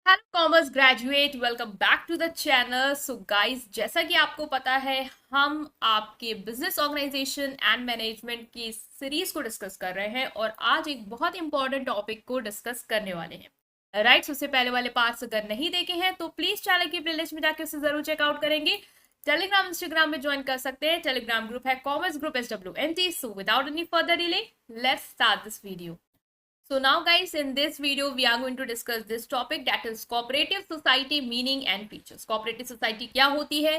Hello commerce graduate, welcome back to the channel. So guys, जैसा कि आपको पता है, हम आपके बिजनेस ऑर्गेनाइजेशन एंड मैनेजमेंट की सीरीज को डिस्कस कर रहे हैं और आज एक बहुत इंपॉर्टेंट टॉपिक को डिस्कस करने वाले हैं। राइट, उससे पहले वाले पार्ट्स अगर नहीं देखे हैं तो प्लीज चैनल की प्लेलिस्ट में जाकर उसे जरूर चेकआउट करेंगे। टेलीग्राम इंस्टाग्राम में ज्वाइन कर सकते हैं। टेलीग्राम ग्रुप है commerce group SWNT। So without any further delay, let's start this video. So now guys, in this video we are going to discuss this topic, that is cooperative society meaning and features. Cooperative society क्या होती है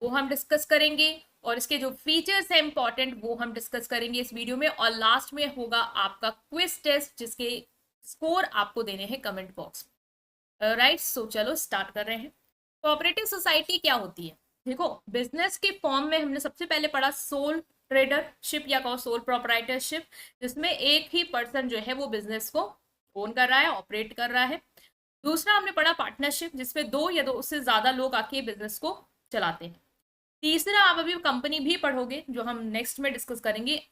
वो हम discuss करेंगे और इसके जो features हैं इंपॉर्टेंट वो हम डिस्कस करेंगे इस वीडियो में। और लास्ट में होगा आपका क्विज टेस्ट जिसके स्कोर आपको देने हैं कमेंट बॉक्स में। राइट, सो चलो स्टार्ट कर रहे हैं। कोऑपरेटिव सोसाइटी क्या होती है? देखो, बिजनेस के फॉर्म में हमने सबसे पहले पढ़ा सोल ट्रेडरशिप या कहो सोल प्रोपराइटरशिप, जिसमें एक ही पर्सन जो है वो बिजनेस को ओन कर रहा है, ऑपरेट कर रहा है। दूसरा हमने पढ़ा पार्टनरशिप, जिसमें दो या दो उससे ज्यादा लोग आके बिजनेस को चलाते हैं। तीसरा आप अभी कंपनी भी पढ़ोगे जो हम नेक्स्ट में डिस्कस करेंगे।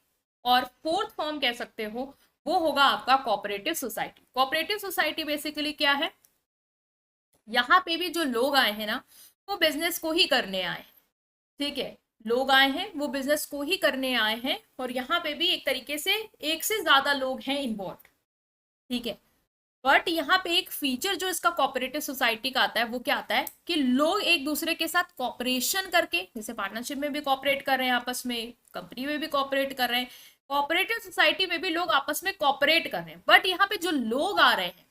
और फोर्थ फॉर्म कह सकते हो वो होगा आपका cooperative society. Cooperative society basically क्या है? यहाँ पे भी जो लोग आए हैं ना, वो बिजनेस को ही करने आए हैं। ठीक है, लोग आए हैं वो बिजनेस को ही करने आए हैं और यहाँ पे भी एक तरीके से एक से ज्यादा लोग हैं इन्वॉल्व। ठीक है, बट यहाँ पे एक फीचर जो इसका कोऑपरेटिव सोसाइटी का आता है वो क्या आता है कि लोग एक दूसरे के साथ कॉपरेशन करके, जैसे पार्टनरशिप में भी कॉपरेट कर रहे हैं आपस में, कंपनी में भी कॉपरेट कर रहे हैं, कोऑपरेटिव सोसाइटी में भी लोग आपस में कॉपरेट कर रहे हैं। बट यहाँ पे जो लोग आ रहे हैं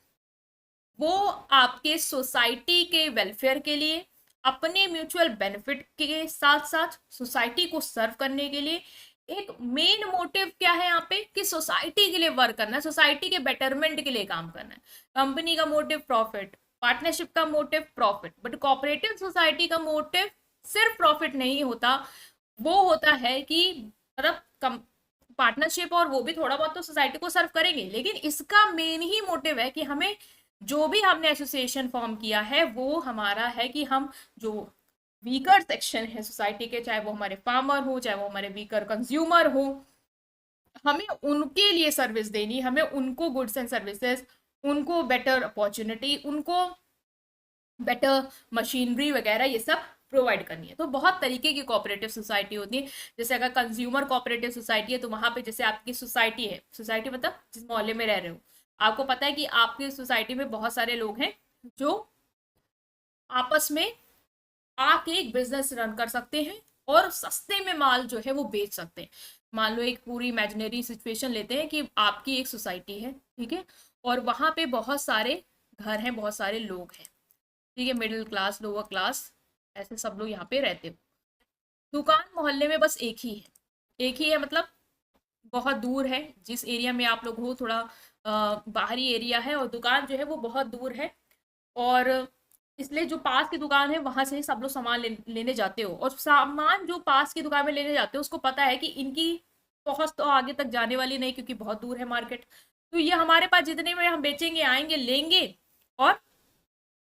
वो आपके सोसाइटी के वेलफेयर के लिए, अपने म्यूचुअल बेनिफिट के साथ साथ सोसाइटी को सर्व करने के लिए, एक मेन मोटिव क्या है यहाँ पे कि सोसाइटी के लिए वर्क करना है, सोसाइटी के बेटरमेंट के लिए काम करना है। कंपनी का मोटिव प्रॉफिट, पार्टनरशिप का motive profit, but cooperative society का मोटिव सिर्फ प्रॉफिट नहीं होता। वो होता है कि मतलब पार्टनरशिप और वो भी थोड़ा बहुत तो सोसाइटी को सर्व करेंगे, लेकिन इसका मेन ही मोटिव है कि हमें जो भी हमने एसोसिएशन फॉर्म किया है वो हमारा है कि हम जो वीकर सेक्शन है सोसाइटी के, चाहे वो हमारे फार्मर हो, चाहे वो हमारे वीकर कंज्यूमर हो, हमें उनके लिए सर्विस देनी, हमें उनको गुड्स एंड सर्विसेज, उनको बेटर अपॉर्चुनिटी, उनको बेटर मशीनरी वगैरह ये सब प्रोवाइड करनी है। तो बहुत तरीके की कोऑपरेटिव सोसाइटी होती है। जैसे अगर कंज्यूमर कोऑपरेटिव सोसाइटी है तो वहां पे जैसे आपकी सोसाइटी है, सोसाइटी मतलब जिस मोहल्ले में रह रहे हो, आपको पता है कि आपकी सोसाइटी में बहुत सारे लोग हैं जो आपस में आके एक बिजनेस रन कर सकते हैं और सस्ते में माल जो है वो बेच सकते हैं। मान लो एक पूरी इमेजिनरी सिचुएशन लेते हैं कि आपकी एक सोसाइटी है, ठीक है, और वहां पे बहुत सारे घर हैं, बहुत सारे लोग हैं, ठीक है, मिडिल क्लास, लोअर क्लास, ऐसे सब लोग यहाँ पे रहते हो। दुकान मोहल्ले में बस एक ही है, एक ही है मतलब बहुत दूर है। जिस एरिया में आप लोग हो थोड़ा बाहरी एरिया है और दुकान जो है वो बहुत दूर है, और इसलिए जो पास की दुकान है वहां से ही सब लोग सामान लेने जाते हो। और सामान जो पास की दुकान में लेने जाते हो उसको पता है कि इनकी पहुंच तो आगे तक जाने वाली नहीं क्योंकि बहुत दूर है मार्केट। तो ये हमारे पास जितने में हम बेचेंगे, आएंगे, लेंगे और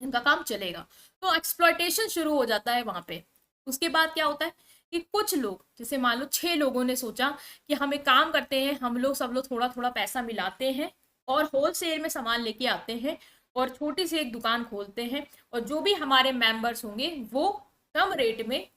इनका काम चलेगा। तो एक्सप्लॉयटेशन शुरू हो जाता है वहां पे। उसके बाद क्या होता है कि कुछ लोग, जैसे मान लो 6 लोगों ने सोचा कि हम एक काम करते हैं, हम लोग सब लोग थोड़ा थोड़ा पैसा मिलाते हैं और होलसेल में सामान लेके आते हैं और छोटी सी एक दुकान खोलते हैं, और जो भी हमारे मेंबर्स होंगे वो कम रेट में,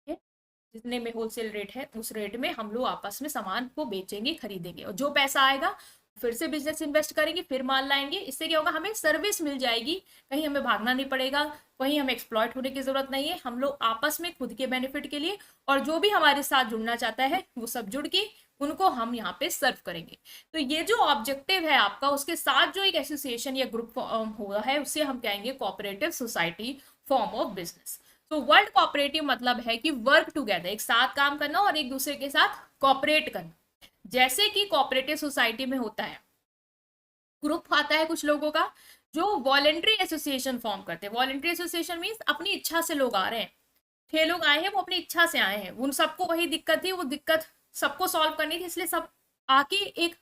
जितने में होलसेल रेट है उस रेट में हम लोग आपस में सामान को बेचेंगे, खरीदेंगे, और जो पैसा आएगा फिर से बिजनेस इन्वेस्ट करेंगे, फिर माल लाएंगे। इससे क्या होगा, हमें सर्विस मिल जाएगी, कहीं हमें भागना नहीं पड़ेगा, कहीं हमें एक्सप्लॉइट होने की जरूरत नहीं है। हम लोग आपस में खुद के बेनिफिट के लिए, और जो भी हमारे साथ जुड़ना चाहता है वो सब जुड़ के उनको हम यहाँ पे सर्व करेंगे। तो ये जो ऑब्जेक्टिव है आपका, उसके साथ जो एक एसोसिएशन या ग्रुप हुआ है उसे हम कहेंगे cooperative society form of business. तो वर्ल्ड कोऑपरेटिव मतलब है कि वर्क टुगेदर, एक साथ काम करना और एक दूसरे के साथ कोऑपरेट करना। जैसे कि कोऑपरेटिव सोसाइटी में होता है, ग्रुप आता है कुछ लोगों का जो वॉलेंट्री एसोसिएशन फॉर्म करते हैं। वॉलेंट्री एसोसिएशन मीन्स अपनी इच्छा से लोग आ रहे हैं, 6 लोग आए हैं वो अपनी इच्छा से आए हैं, उन सबको वही दिक्कत थी, वो दिक्कत सबको सॉल्व करनी थी, इसलिए सब आके एक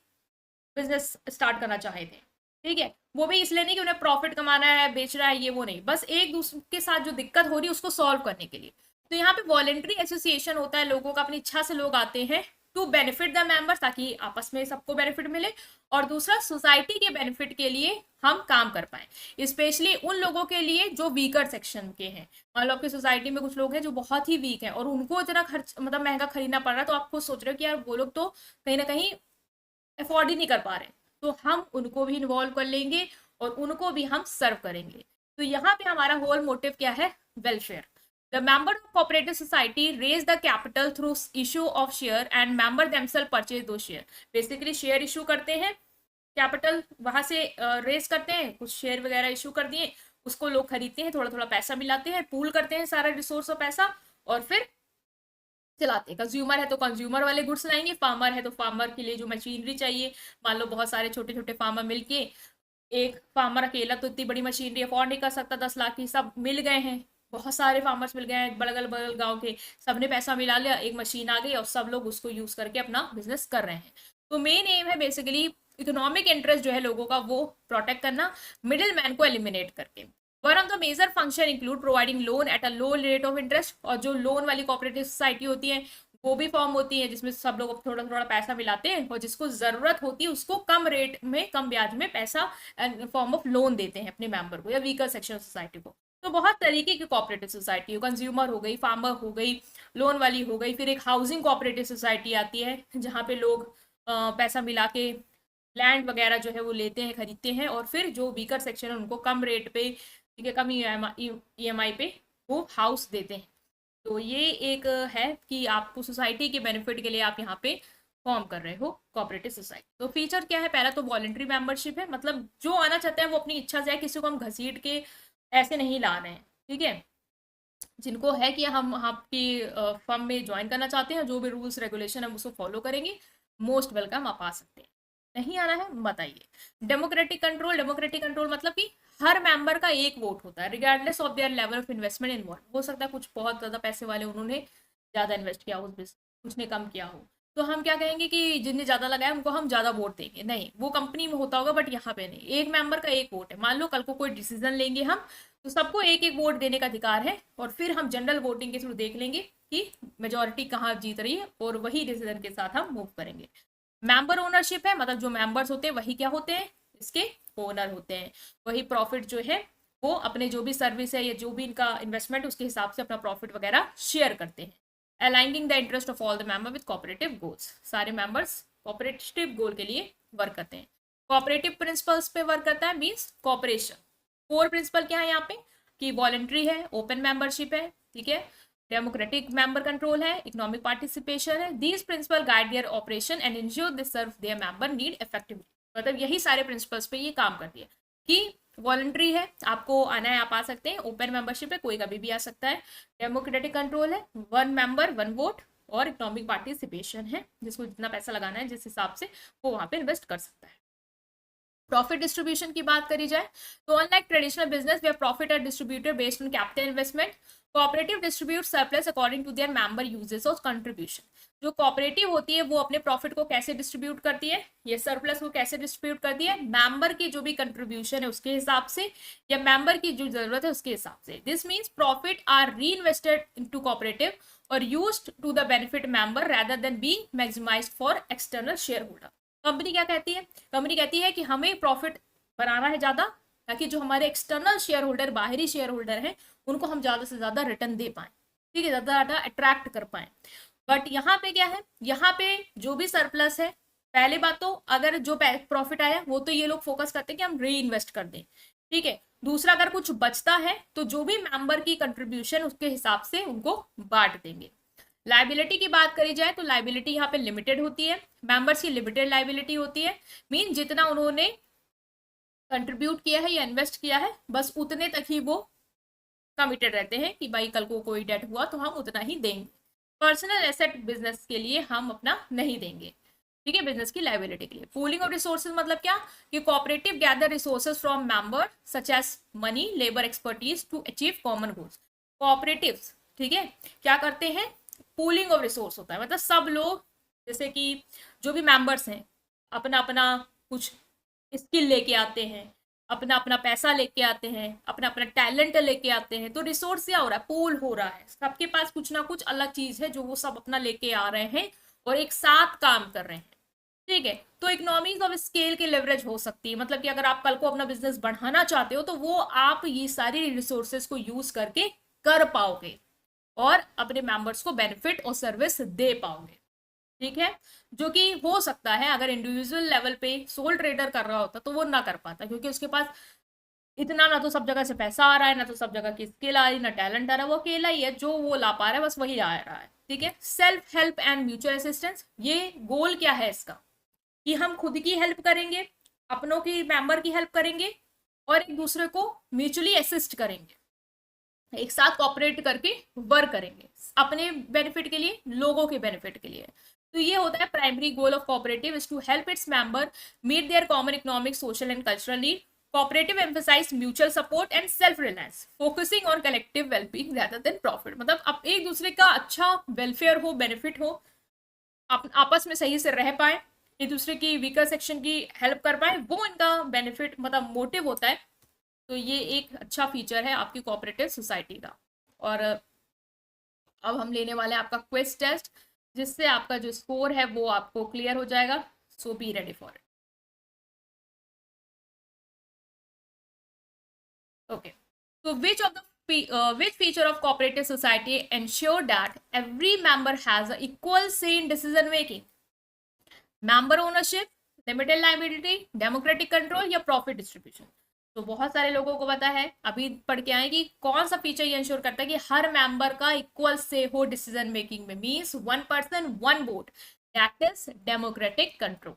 बिजनेस स्टार्ट करना चाहे थे। ठीक है, वो भी इसलिए नहीं कि उन्हें प्रॉफिट कमाना है, बेच रहा है, ये वो नहीं, बस एक दूसरे के साथ जो दिक्कत हो रही है उसको सॉल्व करने के लिए। तो यहाँ पे वॉलेंट्री एसोसिएशन होता है, लोगों का अपनी इच्छा से लोग आते हैं टू बेनिफिट द मेंबर्स, ताकि आपस में सबको बेनिफिट मिले, और दूसरा सोसाइटी के बेनिफिट के लिए हम काम कर पाए, स्पेशली उन लोगों के लिए जो वीकर सेक्शन के हैं। मान लो आपकी सोसाइटी में कुछ लोग हैं जो बहुत ही वीक हैं और उनको इतना खर्च मतलब महंगा खरीदना पड़ रहा है, तो आप खुद सोच रहे हो कि यार वो लोग तो कहीं ना कहीं अफोर्ड ही नहीं कर पा रहे, तो हम उनको भी इन्वॉल्व कर लेंगे और उनको भी हम सर्व करेंगे। तो यहाँ पे हमारा होल मोटिव क्या है? Welfare. The member of cooperative society raise the capital through issue of share and member themselves purchase दो शेयर। बेसिकली शेयर इशू करते हैं, कैपिटल वहां से रेज करते हैं, कुछ शेयर वगैरह इशू कर दिए, उसको लोग खरीदते हैं, थोड़ा थोड़ा पैसा मिलाते हैं, पूल करते हैं सारा रिसोर्स और पैसा, और फिर चलाते हैं। कंज्यूमर है तो कंज्यूमर वाले गुड्स लाएंगे, फार्मर है तो फार्मर के लिए जो मशीनरी चाहिए, मान लो बहुत सारे छोटे छोटे फार्मर मिलके, एक फार्मर अकेला तो इतनी बड़ी मशीनरी अफोर्ड नहीं कर सकता, 10 लाख की, सब मिल गए हैं, बहुत सारे फार्मर्स मिल गए हैं बगल बगल गांव के, सबने पैसा मिला लिया, एक मशीन आ गई और सब लोग उसको यूज करके अपना बिजनेस कर रहे हैं। तो मेन एम है बेसिकली इकोनॉमिक इंटरेस्ट जो है लोगों का वो प्रोटेक्ट करना, मिडिल मैन को एलिमिनेट करके। One of the major function include providing loan at a low rate of interest, और जो लोन वाली कोऑपरेटिव सोसाइटी होती है वो भी फॉर्म होती है जिसमें सब लोग थोड़ा थोड़ा पैसा मिलाते हैं और जिसको जरूरत होती है उसको कम रेट में कम ब्याज में पैसा फॉर्म ऑफ लोन देते हैं अपने मेंबर को या वीकर सेक्शन सोसाइटी को। तो बहुत तरीके की कोऑपरेटिव सोसाइटी हो, कंज्यूमर हो गई, फार्मर हो गई, लोन वाली हो गई, फिर एक हाउसिंग कोऑपरेटिव सोसाइटी आती है जहाँ पे लोग पैसा मिला के लैंड वगैरह जो है वो लेते हैं, खरीदते हैं, और फिर जो वीकर सेक्शन है उनको कम रेट पे, ठीक है, कम ईएमआई पे वो हाउस देते हैं। तो ये एक है कि आपको सोसाइटी के बेनिफिट के लिए आप यहाँ पे फॉर्म कर रहे हो कोऑपरेटिव सोसाइटी। तो फीचर क्या है? पहला तो वॉलंटरी मेंबरशिप है, मतलब जो आना चाहते हैं वो अपनी इच्छा से है, किसी को हम घसीट के ऐसे नहीं ला रहे हैं, ठीक है। जिनको है कि हम आपकी फर्म में ज्वाइन करना चाहते हैं, जो भी रूल्स रेगुलेशन है उसको फॉलो करेंगे, मोस्ट वेलकम, आप आ सकते हैं। नहीं आना है बताइए। डेमोक्रेटिक कंट्रोल, डेमोक्रेटिक कंट्रोल मतलब कि हर मेंबर का एक वोट होता है regardless of their level of investment involve. हो सकता है कुछ बहुत ज्यादा पैसे वाले उन्होंने ज्यादा इन्वेस्ट किया हो उस बिजनेस, कुछ ने कम किया हो, तो हम क्या कहेंगे कि जिनने ज्यादा लगाया उनको हम ज्यादा वोट देंगे? नहीं, वो कंपनी में होता होगा बट यहाँ पे नहीं, एक मेंबर का एक वोट है। मान लो कल को कोई डिसीजन लेंगे हम, तो सबको एक एक वोट देने का अधिकार है, और फिर हम जनरल वोटिंग के थ्रू देख लेंगे कि मेजोरिटी कहाँ जीत रही है और वही डिसीजन के साथ हम मूव करेंगे। मेंबर ओनरशिप है, मतलब जो मेंबर्स होते हैं वही क्या होते हैं? इसके ओनर होते हैं। वही प्रॉफिट जो है वो अपने जो भी सर्विस है या जो भी इनका इन्वेस्टमेंट उसके हिसाब से अपना प्रॉफिट वगैरह शेयर करते हैं। Aligning the interest of all the member with cooperative goals, सारे मेंबर्स कोऑपरेटिव गोल के लिए वर्क करते हैं। कोऑपरेटिव प्रिंसिपल्स पे वर्क करता है, मींस कोऑपरेशन। कोर प्रिंसिपल क्या है यहाँ पे? कि वॉलंटरी है, ओपन मेंबरशिप है, ठीक है, डेमोक्रेटिक मेंबर कंट्रोल है, इकोनॉमिक पार्टिसिपेशन है। These principle guide their operation and ensure they serve their member need effectively. मतलब यही सारे प्रिंसिपल्स पे ये काम करती है कि वॉलंटरी है, आपको आना है आप आ सकते हैं, ओपन मेंबरशिप है, कोई कभी भी आ सकता है, डेमोक्रेटिक कंट्रोल है, वन मेंबर वन वोट, और इकोनॉमिक पार्टिसिपेशन है, जिसको जितना पैसा लगाना है जिस हिसाब से वो वहां पे इन्वेस्ट कर सकता है। प्रॉफिट डिस्ट्रीब्यूशन की बात करी जाए तो unlike traditional business where profit are distributed based on capital investment, cooperative distribute surplus according to their member uses और कंट्रीब्यूशन। जो कोऑपरेटिव होती है वो अपने प्रॉफिट को कैसे डिस्ट्रीब्यूट करती है, ये सरप्लस को कैसे डिस्ट्रीब्यूट करती है? मेंबर की जो भी कंट्रीब्यूशन है उसके हिसाब से या मेंबर की जो जरूरत है उसके हिसाब से। This means profit are reinvested into cooperative और used to the benefit member rather than be maximized for external shareholder. Company क्या कहती है? कंपनी कहती है कि हमें प्रॉफिट बनाना है ज्यादा, ताकि जो हमारे एक्सटर्नल शेयर होल्डर, बाहरी शेयर होल्डर हैं, उनको हम ज्यादा से ज्यादा रिटर्न दे पाए, ठीक है, ज्यादा ज्यादा अट्रैक्ट कर पाए। बट यहाँ पे क्या है? यहाँ पे जो भी सरप्लस है, पहले बात तो अगर जो प्रॉफिट आया वो तो ये लोग फोकस करते हैं कि हम री इन्वेस्ट कर दें, ठीक है। दूसरा, अगर कुछ बचता है तो जो भी मेंबर की कंट्रीब्यूशन उसके हिसाब से उनको बांट देंगे। लाइबिलिटी की बात करी जाए तो लाइबिलिटी यहाँ पे लिमिटेड होती है, मेंबर्स की लिमिटेड लाइबिलिटी होती है, मीन जितना उन्होंने कंट्रीब्यूट किया है या इन्वेस्ट किया है बस उतने तक ही वो कमिटेड रहते हैं कि भाई कल को कोई डेट हुआ तो हम उतना ही देंगे। पर्सनल एसेट बिजनेस के लिए हम अपना नहीं देंगे, ठीक है, बिजनेस की लाइबिलिटी के लिए। पूलिंग ऑफ रिसोर्सेज मतलब क्या? कि cooperative gather resources from member such as money, labour, expertise to achieve common goals. Cooperatives, ठीक है, क्या करते हैं? पूलिंग ऑफ रिसोर्स होता है, मतलब सब लोग जैसे कि जो भी मेंबर्स हैं अपना अपना कुछ स्किल लेके आते हैं, अपना अपना पैसा लेके आते हैं, अपना अपना टैलेंट लेके आते हैं, तो रिसोर्स क्या हो रहा है? पूल हो रहा है, सबके पास कुछ ना कुछ अलग चीज है जो वो सब अपना लेके आ रहे हैं और एक साथ काम कर रहे हैं, ठीक है, तो इकोनॉमीज ऑफ स्केल की लेवरेज हो सकती है। मतलब कि अगर आप कल को अपना बिजनेस बढ़ाना चाहते हो तो वो आप ये सारी रिसोर्सेज को यूज करके कर पाओगे और अपने मेंबर्स को बेनिफिट और सर्विस दे पाओगे, ठीक है। जो कि हो सकता है अगर इंडिविजुअल लेवल पे सोल ट्रेडर कर रहा होता तो वो ना कर पाता, क्योंकि उसके पास इतना ना तो सब जगह से पैसा आ रहा है, ना तो सब जगह की स्किल आ रही, ना टैलेंट आ रहा है, वो अकेला ही है, जो वो ला पा रहा है बस वही आ रहा है, ठीक है। Self help and mutual assistance, ये गोल क्या है इसका, कि हम खुद की हेल्प करेंगे, अपनों की मेंबर की हेल्प करेंगे और एक दूसरे को म्यूचुअली असिस्ट करेंगे, एक साथ कॉपरेट करके वर्क करेंगे अपने बेनिफिट के लिए, लोगों के बेनिफिट के लिए। तो ये होता है primary goal of cooperative is to help its member meet their common economic, social and cultural need. Cooperative emphasise mutual support and self reliance, focusing on collective wellbeing rather than profit. मतलब अब एक दूसरे का अच्छा welfare हो, benefit हो, आपस में सही से रह पाए, एक दूसरे की वीकर सेक्शन की हेल्प कर पाए, वो इनका बेनिफिट मतलब मोटिव होता है। तो ये एक अच्छा फीचर है आपकी कोऑपरेटिव सोसाइटी का। और अब हम लेने वाले हैं आपका क्विज टेस्ट, जिससे आपका जो स्कोर है वो आपको क्लियर हो जाएगा। So be ready for it. Okay, so which feature of cooperative society ensure that every member has an equal say in decision making? Member ownership, limited liability, democratic control या profit distribution? तो बहुत सारे लोगों को पता है, अभी पढ़ के आए कि कौन सा फीचर ये इंश्योर करता है कि हर मेंबर का इक्वल से हो डिसीजन मेकिंग में, means one person one vote, that is democratic control.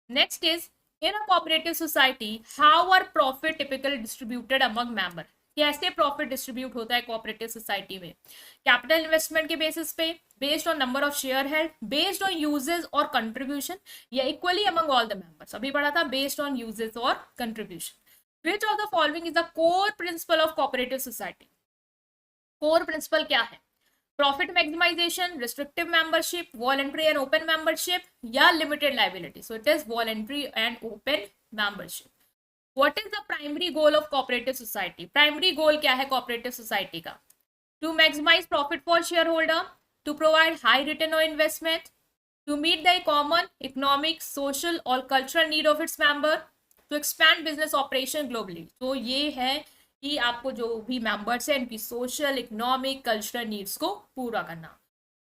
Next is in a cooperative society how are profit typical distributed among member? कैसे प्रॉफिट डिस्ट्रीब्यूट होता है कोऑपरेटिव सोसाइटी में? कैपिटल इन्वेस्टमेंट के basis पे, based on number of share held, based on uses और contribution, या equally among all the members? अभी पढ़ा था बेस्ड ऑन यूजेस और contribution. Which of the following is the core principle of cooperative society? Core principle क्या है? Profit maximisation, restrictive membership, voluntary and open membership या limited liability? So it is voluntary and open membership. What is the primary goal of cooperative society? Primary goal क्या है cooperative society का? To maximise profit for shareholder, to provide high return on investment, to meet the common economic, social और cultural need of its member, to expand business operation globally. तो ये है कि आपको जो भी मेंबर्स हैं इनकी सोशल, इकोनॉमिक, कल्चरल नीड्स को पूरा करना।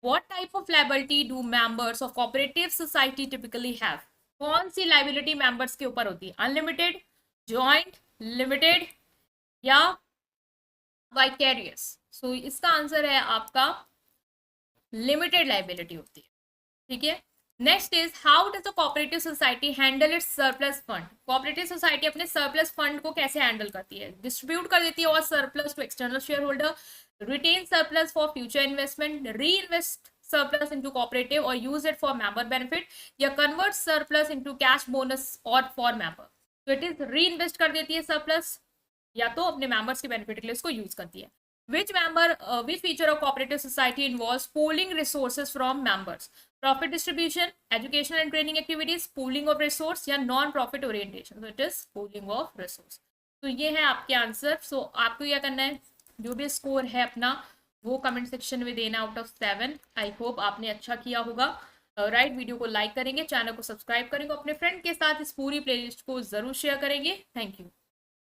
What type of liability do members of cooperative society typically have? कौन सी लायबिलिटी मेंबर्स के ऊपर होती है? अनलिमिटेड, जॉइंट, लिमिटेड या वाइकेरियस? सो इसका आंसर है आपका लिमिटेड लायबिलिटी होती है, ठीक है। Next is how does the cooperative society handle it's surplus fund? Cooperative society अपने सरप्लस फंड को कैसे हैंडल करती है? डिस्ट्रीब्यूट कर देती है और surplus to external shareholder, retain surplus for future investment, reinvest surplus into cooperative or use it for member benefit, या convert surplus into cash bonus or for member? तो it is reinvest कर देती है surplus, या तो अपने members के benefit के लिए इसको use करती है। Which feature of cooperative society involves pooling resources from members? Profit distribution, educational and training activities, pooling of resource या non-profit orientation? So it is pooling of resource। तो ये है आपके आंसर। सो आपको क्या करना है, जो भी स्कोर है अपना वो कमेंट सेक्शन में देना आउट ऑफ 7। आई होप आपने अच्छा किया होगा। राइट, वीडियो को लाइक करेंगे, चैनल को सब्सक्राइब करेंगे, अपने फ्रेंड के साथ इस पूरी प्लेलिस्ट को जरूर शेयर करेंगे। Thank you.